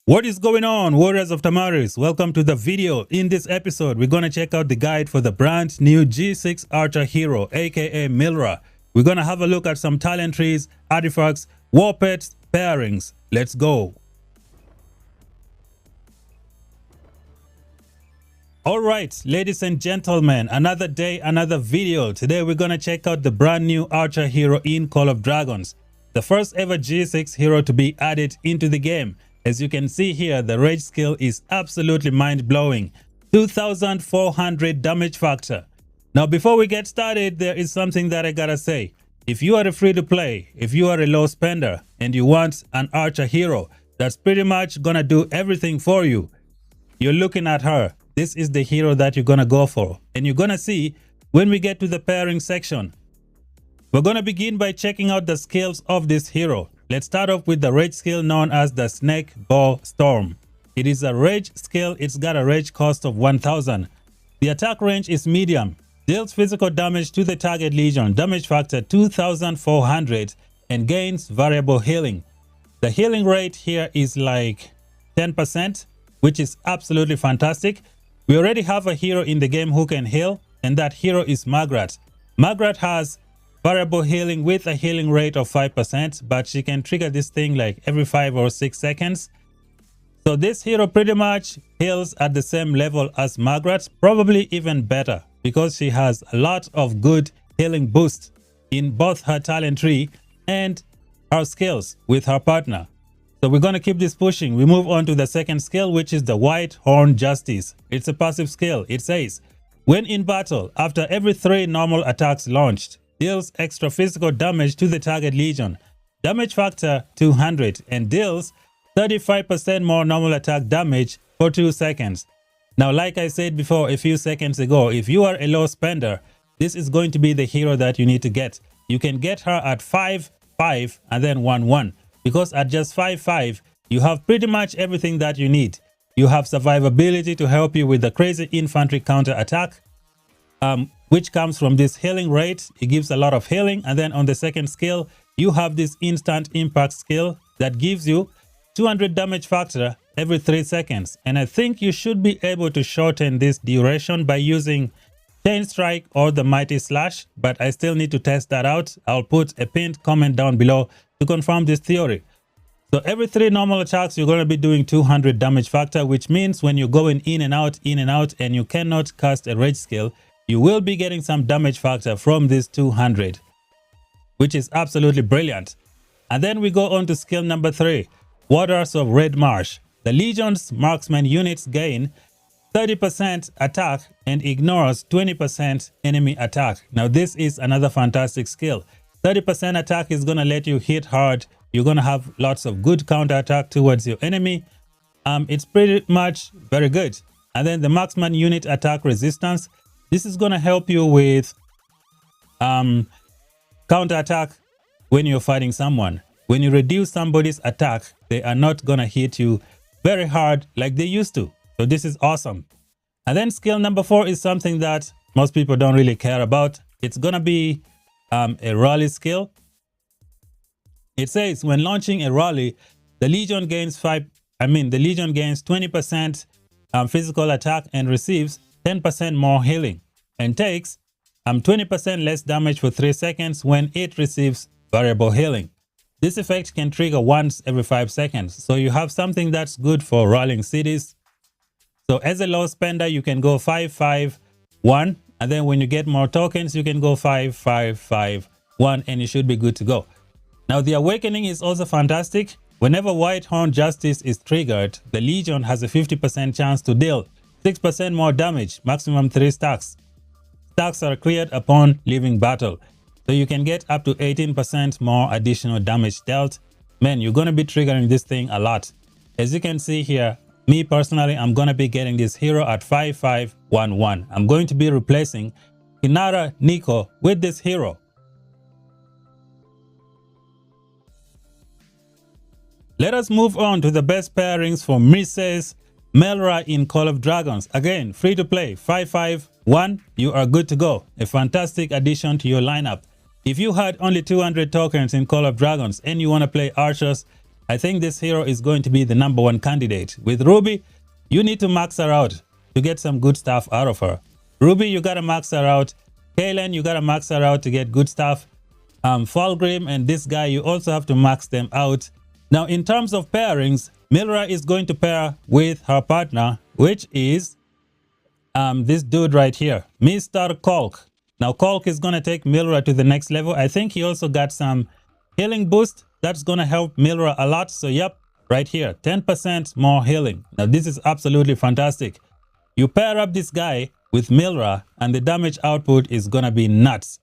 What is going on, warriors of Tamaris? Welcome to the video. In this episode, we're going to check out the guide for the brand new G6 Archer Hero, aka MYLRA. We're going to have a look at some talent trees, artifacts, WARPETS, pairings. Let's go. Alright, ladies and gentlemen, another day, another video. Today we're going to check out the brand new Archer Hero in Call of Dragons. The first ever G6 hero to be added into the game. As you can see here, the rage skill is absolutely mind-blowing. 2400 damage factor. Now before we get started, there is something that I gotta say. If you are a free-to-play, if you are a low spender, and you want an Archer hero that's pretty much gonna do everything for you, you're looking at her. This is the hero that you're gonna go for. And you're gonna see when we get to the pairing section. We're gonna begin by checking out the skills of this hero. Let's start off with the rage skill known as the Snake Bow Storm. It is a rage skill. It's got a rage cost of 1000. The attack range is medium. Deals physical damage to the target legion. Damage factor 2400 and gains variable healing. The healing rate here is like 10%, which is absolutely fantastic. We already have a hero in the game who can heal, and that hero is Magrat. Magrat has variable healing with a healing rate of 5%, but she can trigger this thing like every 5 or 6 seconds. So this hero pretty much heals at the same level as Magrat, probably even better, because she has a lot of good healing boost in both her talent tree and her skills with her partner. So we're going to keep this pushing. We move on to the second skill, which is the White Horn Justice. It's a passive skill. It says, when in battle, after every 3 normal attacks launched, deals extra physical damage to the target legion. Damage factor 200 and deals 35% more normal attack damage for 2 seconds. Now, like I said before a few seconds ago, if you are a low spender, this is going to be the hero that you need to get. You can get her at 5-5 and then 1-1, because at just 5-5, you have pretty much everything that you need. You have survivability to help you with the crazy infantry counter attack, which comes from this healing rate. It gives a lot of healing. And then on the second skill, you have this instant impact skill that gives you 200 damage factor every 3 seconds. And I think you should be able to shorten this duration by using Chain Strike or the Mighty Slash, but I still need to test that out. I'll put a pinned comment down below to confirm this theory. So every 3 normal attacks, you're going to be doing 200 damage factor, which means when you're going in and out, and you cannot cast a rage skill, you will be getting some damage factor from this 200, which is absolutely brilliant. And then we go on to skill number 3, Waters of Red Marsh. The Legion's marksman units gain 30% attack and ignores 20% enemy attack. Now this is another fantastic skill. 30% attack is going to let you hit hard. You're going to have lots of good counter attack towards your enemy. It's pretty much very good. And then the marksman unit attack resistance. This is going to help you with counter attack when you're fighting someone. When you reduce somebody's attack, they are not going to hit you very hard like they used to. So this is awesome. And then skill number 4 is something that most people don't really care about. It's going to be a rally skill. It says when launching a rally, the Legion gains 20% physical attack and receives 10% more healing, and takes 20% less damage for 3 seconds when it receives variable healing. This effect can trigger once every 5 seconds. So you have something that's good for rallying cities. So as a low spender, you can go 5-5-1, and then when you get more tokens, you can go 5-5-5-1, and you should be good to go. Now the awakening is also fantastic. Whenever White Horn Justice is triggered, the Legion has a 50% chance to deal 6% more damage, maximum 3 stacks. Stacks are cleared upon leaving battle. So you can get up to 18% more additional damage dealt. Man, you're going to be triggering this thing a lot. As you can see here, me personally, I'm going to be getting this hero at 5-5-1-1. I'm going to be replacing Inara Nico with this hero. Let us move on to the best pairings for Mrs. MYLRA in Call of Dragons. Again, free to play, 5-5-1, you are good to go. A fantastic addition to your lineup. If you had only 200 tokens in Call of Dragons and you want to play archers, I think this hero is going to be the #1 candidate. With Ruby, you need to max her out to get some good stuff out of her. Ruby, you gotta max her out. Kaylin, you gotta max her out to get good stuff. Fulgrim and this guy, you also have to max them out. Now, in terms of pairings, MYLRA is going to pair with her partner, which is this dude right here, Mr. Kolk. Now, Kolk is going to take MYLRA to the next level. I think he also got some healing boost. That's going to help MYLRA a lot. So, yep, right here, 10% more healing. Now, this is absolutely fantastic. You pair up this guy with MYLRA and the damage output is going to be nuts.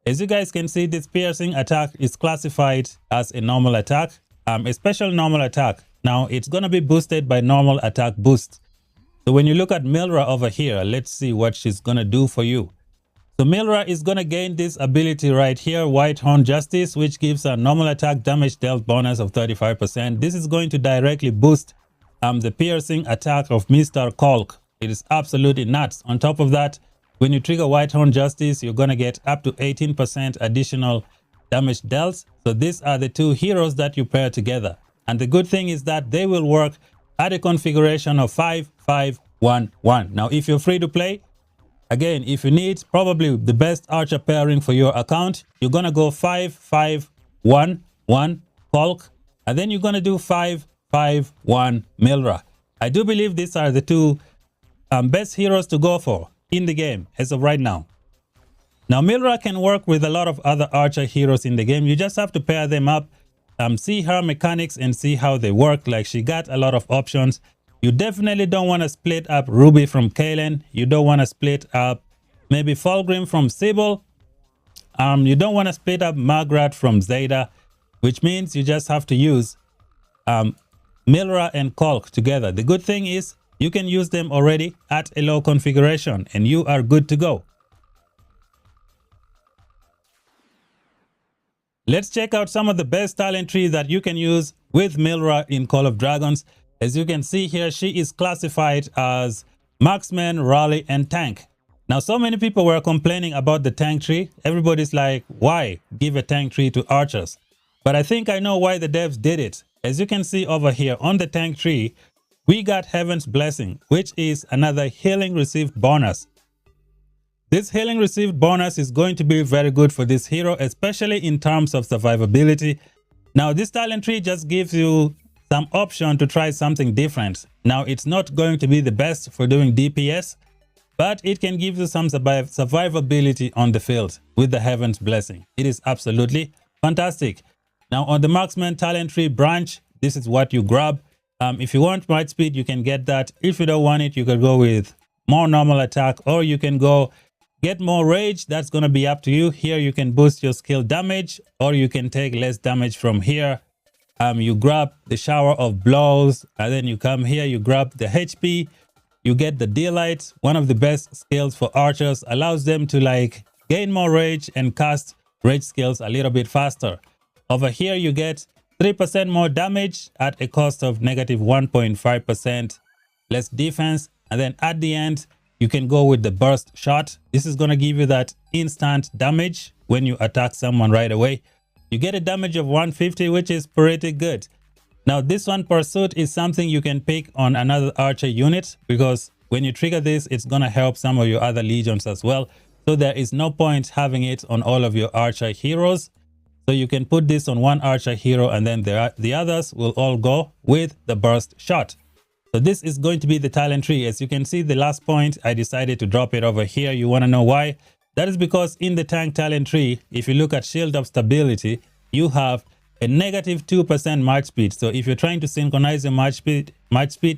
As you guys can see, this piercing attack is classified as a normal attack, a special normal attack. Now, it's going to be boosted by normal attack boost. So when you look at MYLRA over here, let's see what she's going to do for you. So MYLRA is going to gain this ability right here, Whitehorn Justice, which gives a normal attack damage dealt bonus of 35%. This is going to directly boost the piercing attack of Mr. Kolk. It is absolutely nuts. On top of that, when you trigger Whitehorn Justice, you're going to get up to 18% additional damage dealt. So these are the two heroes that you pair together. And the good thing is that they will work at a configuration of 5-5-1-1. Now, if you're free to play, again, if you need probably the best archer pairing for your account, you're going to go 5-5-1-1 Kolk, and then you're going to do 5-5-1 MYLRA. I do believe these are the two best heroes to go for in the game as of right now. Now, MYLRA can work with a lot of other archer heroes in the game. You just have to pair them up, see her mechanics and see how they work. Like, she got a lot of options. You definitely don't want to split up Ruby from Kaylin. You don't want to split up maybe Fulgrim from Sybil. You don't want to split up Margaret from Zeta, which means you just have to use MYLRA and Kolk together. The good thing is you can use them already at a low configuration and you are good to go. Let's check out some of the best talent trees that you can use with MYLRA in Call of Dragons. As you can see here, she is classified as Marksman, Rally, and Tank. Now, so many people were complaining about the tank tree. Everybody's like, why give a tank tree to archers? But I think I know why the devs did it. As you can see over here on the tank tree, we got Heaven's Blessing, which is another healing received bonus. This healing received bonus is going to be very good for this hero, especially in terms of survivability. Now, this talent tree just gives you some option to try something different. Now, it's not going to be the best for doing DPS, but it can give you some survivability on the field with the Heaven's Blessing. It is absolutely fantastic. Now, on the Marksman talent tree branch, this is what you grab. If you want Might Speed, you can get that. If you don't want it, you could go with more normal attack, or you can go get more rage. That's going to be up to you. Here, you can boost your skill damage, or you can take less damage from here. You grab the shower of blows, and then you come here, you grab the HP, you get the Delight, one of the best skills for archers, allows them to like gain more rage and cast rage skills a little bit faster. Over here, you get 3% more damage at a cost of negative 1.5% less defense. And then at the end, you can go with the burst shot. This is going to give you that instant damage when you attack someone right away. You get a damage of 150, which is pretty good. Now, this one pursuit is something you can pick on another archer unit, because when you trigger this, it's going to help some of your other legions as well. So there is no point having it on all of your archer heroes. So you can put this on one archer hero, and then the others will all go with the burst shot. So this is going to be the talent tree. As you can see, the last point, I decided to drop it over here. You want to know why? That is because in the tank talent tree, if you look at Shield of Stability, you have a negative 2% march speed. So if you're trying to synchronize your march speed,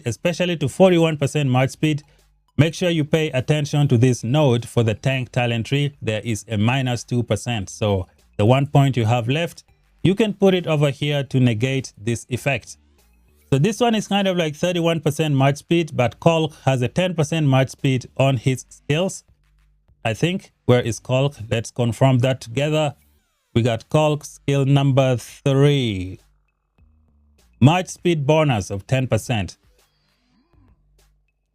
especially to 41% march speed, make sure you pay attention to this node for the tank talent tree. There is a minus 2%. So the 1 point you have left, you can put it over here to negate this effect. So this one is kind of like 31% march speed, but Kolk has a 10% march speed on his skills. I think. Where is Kolk? Let's confirm that together. We got Kolk skill number 3. March speed bonus of 10%.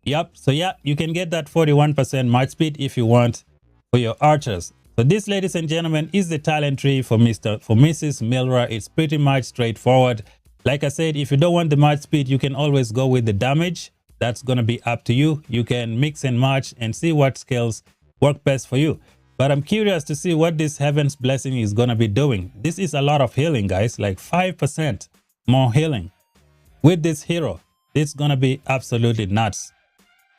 Yep. So yeah, you can get that 41% march speed if you want for your archers. So this, ladies and gentlemen, is the talent tree for Mrs. MYLRA. It's pretty much straightforward. Like I said, if you don't want the match speed, you can always go with the damage. That's going to be up to you. You can mix and match and see what skills work best for you. But I'm curious to see what this Heaven's Blessing is going to be doing. This is a lot of healing, guys, like 5% more healing. With this hero, it's going to be absolutely nuts.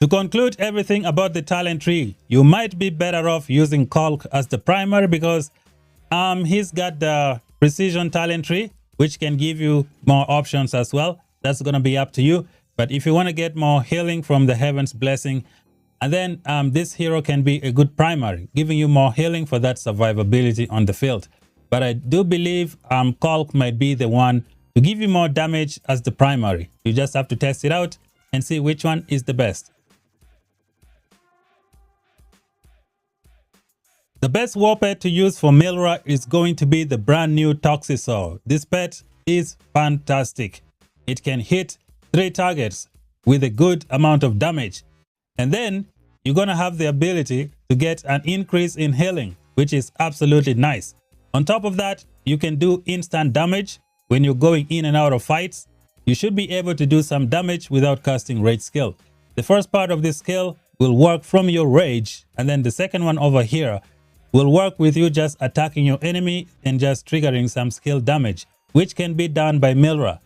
To conclude everything about the talent tree, you might be better off using Culk as the primary because he's got the precision talent tree, which can give you more options as well. That's going to be up to you. But if you want to get more healing from the Heaven's Blessing, and then this hero can be a good primary, giving you more healing for that survivability on the field. But I do believe Culk might be the one to give you more damage as the primary. You just have to test it out and see which one is the best. The best war pet to use for MYLRA is going to be the brand new Toxisaur. This pet is fantastic. It can hit 3 targets with a good amount of damage. And then you're going to have the ability to get an increase in healing, which is absolutely nice. On top of that, you can do instant damage when you're going in and out of fights. You should be able to do some damage without casting rage skill. The first part of this skill will work from your rage, and then the second one over here will work with you just attacking your enemy and just triggering some skill damage, which can be done by MYLRA.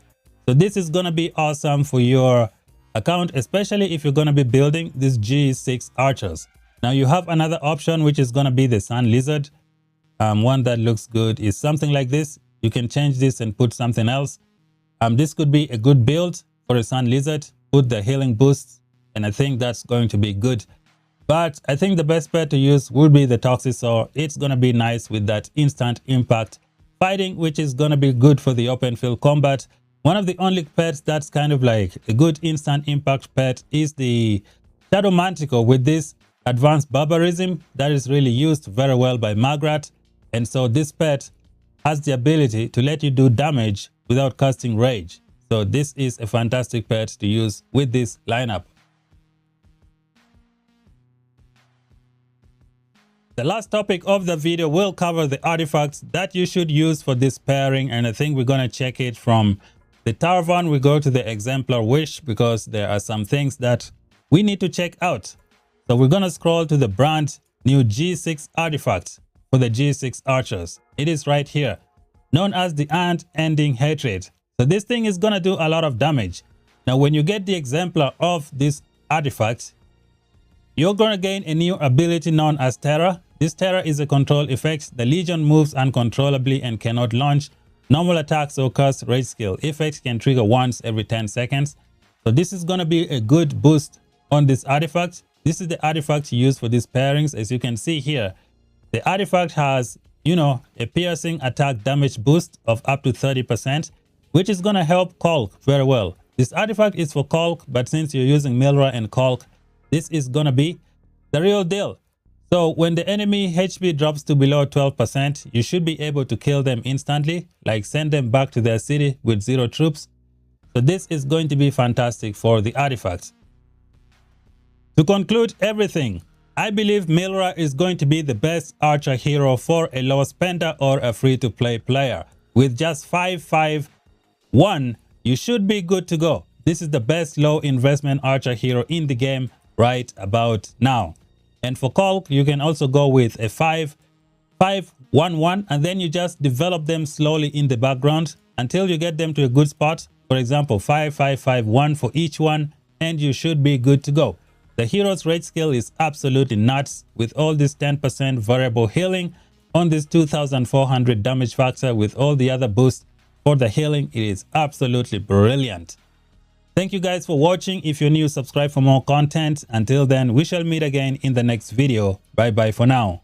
So this is going to be awesome for your account, especially if you're going to be building these G6 archers. Now you have another option, which is going to be the Sun Lizard. One that looks good is something like this. You can change this and put something else. This could be a good build for a Sun Lizard. Put the healing boost, and I think that's going to be good. But I think the best pet to use would be the Toxisaur. It's going to be nice with that instant impact fighting, which is going to be good for the open field combat. One of the only pets that's kind of like a good instant impact pet is the Shadow Manticore with this advanced barbarism that is really used very well by Magrat. And so this pet has the ability to let you do damage without casting rage. So this is a fantastic pet to use with this lineup. The last topic of the video will cover the artifacts that you should use for this pairing, and I think we're going to check it from the Tarvan. We go to the Exemplar Wish because there are some things that we need to check out. So we're going to scroll to the brand new G6 artifact for the G6 archers. It is right here, known as the Unending Hatred. So this thing is going to do a lot of damage. Now when you get the Exemplar of this artifact, you're going to gain a new ability known as Terror. This Terror is a control effect. The Legion moves uncontrollably and cannot launch normal attacks or cast rage skill. Effects can trigger once every 10 seconds. So this is going to be a good boost on this artifact. This is the artifact used for these pairings. As you can see here, the artifact has, a piercing attack damage boost of up to 30%, which is going to help Culk very well. This artifact is for Culk, but since you're using MYLRA and Culk, this is going to be the real deal. So when the enemy HP drops to below 12%, you should be able to kill them instantly, like send them back to their city with 0 troops. So this is going to be fantastic for the artifacts. To conclude everything, I believe MYLRA is going to be the best archer hero for a low spender or a free-to-play player. With just 551, you should be good to go. This is the best low investment archer hero in the game right about now. And for Culk, you can also go with a 5-5-1-1, and then you just develop them slowly in the background until you get them to a good spot. For example, 5-5-5-1 for each one, and you should be good to go. The hero's rage skill is absolutely nuts with all this 10% variable healing on this 2400 damage factor with all the other boosts for the healing. It is absolutely brilliant. Thank you guys for watching. If you're new, subscribe for more content. Until then, we shall meet again in the next video. Bye bye for now.